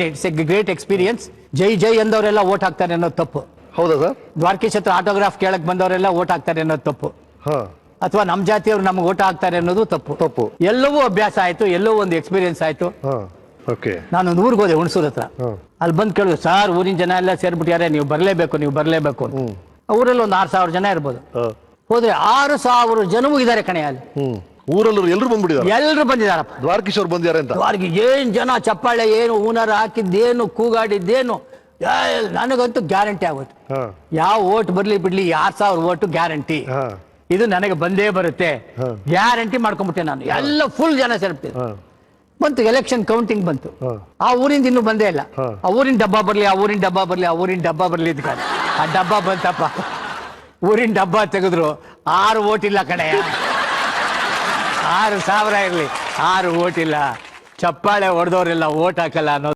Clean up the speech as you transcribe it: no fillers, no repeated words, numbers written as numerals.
Experience, great experience. ಜೈ ಜೈ ಎಂದವರೆಲ್ಲ ಓಟ್ ಹಾಕ್ತಾರೆ ಅನ್ನೋದು ತಪ್ಪು. ಹೌದಾ ಸರ್? ದ್ವಾರಕೀಶ್ ಹತ್ರ ಆಟೋಗ್ರಾಫ್ ಕೇಳಕ್ ಬಂದವರೆಲ್ಲ ಓಟ್ ಹಾಕ್ತಾರೆ ಅನ್ನೋದು ತಪ್ಪು. ಅಥವಾ ನಮ್ ಜಾತಿಯವ್ರು ನಮ್ಗೆ ಓಟ್ ಹಾಕ್ತಾರೆ ಅನ್ನೋದು ತಪ್ಪು. ಎಲ್ಲವೂ ಅಭ್ಯಾಸ ಆಯ್ತು, ಎಲ್ಲವೂ ಒಂದು ಎಕ್ಸ್ಪೀರಿಯನ್ಸ್ ಆಯ್ತು. ನಾನೊಂದು ಊರಿಗೆ ಹೋದೆ, ಹುಣಸೂರ್ ಹತ್ರ. ಅಲ್ಲಿ ಬಂದು ಕೇಳಿದ್ರು, ಸರ್ ಊರಿನ ಜನ ಎಲ್ಲ ಸೇರ್ಬಿಟ್ಟಾರೆ, ನೀವು ಬರ್ಲೇಬೇಕು. ಊರಲ್ಲಿ ಒಂದು 6,000 ಜನ ಇರ್ಬೋದು. ಹೋದ್ರೆ 6,000 ಜನವೂ ಇದಾರೆ ಕಣೆ ಅಲ್ಲಿ. ಊರಲ್ಲೂ ಎಲ್ಲರೂ ಬಂದ್ಬಿಟ್ಟಿದ್ದಾರೆ. ಎಲ್ಲರೂ ಬಂದಿದಾರಪ್ಪ. ದ್ವಾರಕೀಶ್ ಅವ್ರು ಬಂದಿದ್ದಾರೆ ಅಂತ. ಏನ್ ಜನ, ಚಪ್ಪಾಳೆ ಏನು, ಹೂನಾರ ಹಾಕಿದ್ದೇನು, ಕೂಗಾಡಿದ್ದೇನು, ನನಗಂತೂ ಗ್ಯಾರಂಟಿ ಆಗುತ್ತೆ. ಯಾವ ಓಟ್ ಬರ್ಲಿ ಬಿಡ್ಲಿ 6,000 ಓಟು ಗ್ಯಾರಂಟಿ. ಇದು ನನಗೆ ಬಂದೇ ಬರುತ್ತೆ, ಗ್ಯಾರಂಟಿ ಮಾಡ್ಕೊಂಡ್ಬಿಟ್ಟೆ ನಾನು. ಎಲ್ಲ ಫುಲ್ ಜನ ಸೇರ್ಬಿಟ್ಟಿದೆ. ಬಂತು ಎಲೆಕ್ಷನ್ ಕೌಂಟಿಂಗ್ ಬಂತು. ಆ ಊರಿಂದ ಇನ್ನೂ ಬಂದೇ ಇಲ್ಲ. ಆ ಊರಿನ ಡಬ್ಬ ಬರ್ಲಿ ಇದ್ ಆ ಡಬ್ಬ ಬಂತಪ್ಪ. ಊರಿನ ಡಬ್ಬ ತೆಗೆದ್ರು 6 ಓಟ್ ಇಲ್ಲ ಕಡೆ. 6,000 ಇರ್ಲಿ, 6 ಓಟ್ ಇಲ್ಲ. ಚಪ್ಪಾಳೆ ಹೊಡೆದವ್ರೆಲ್ಲ ಓಟ್ ಹಾಕಲ್ಲ ಅನ್ನೋ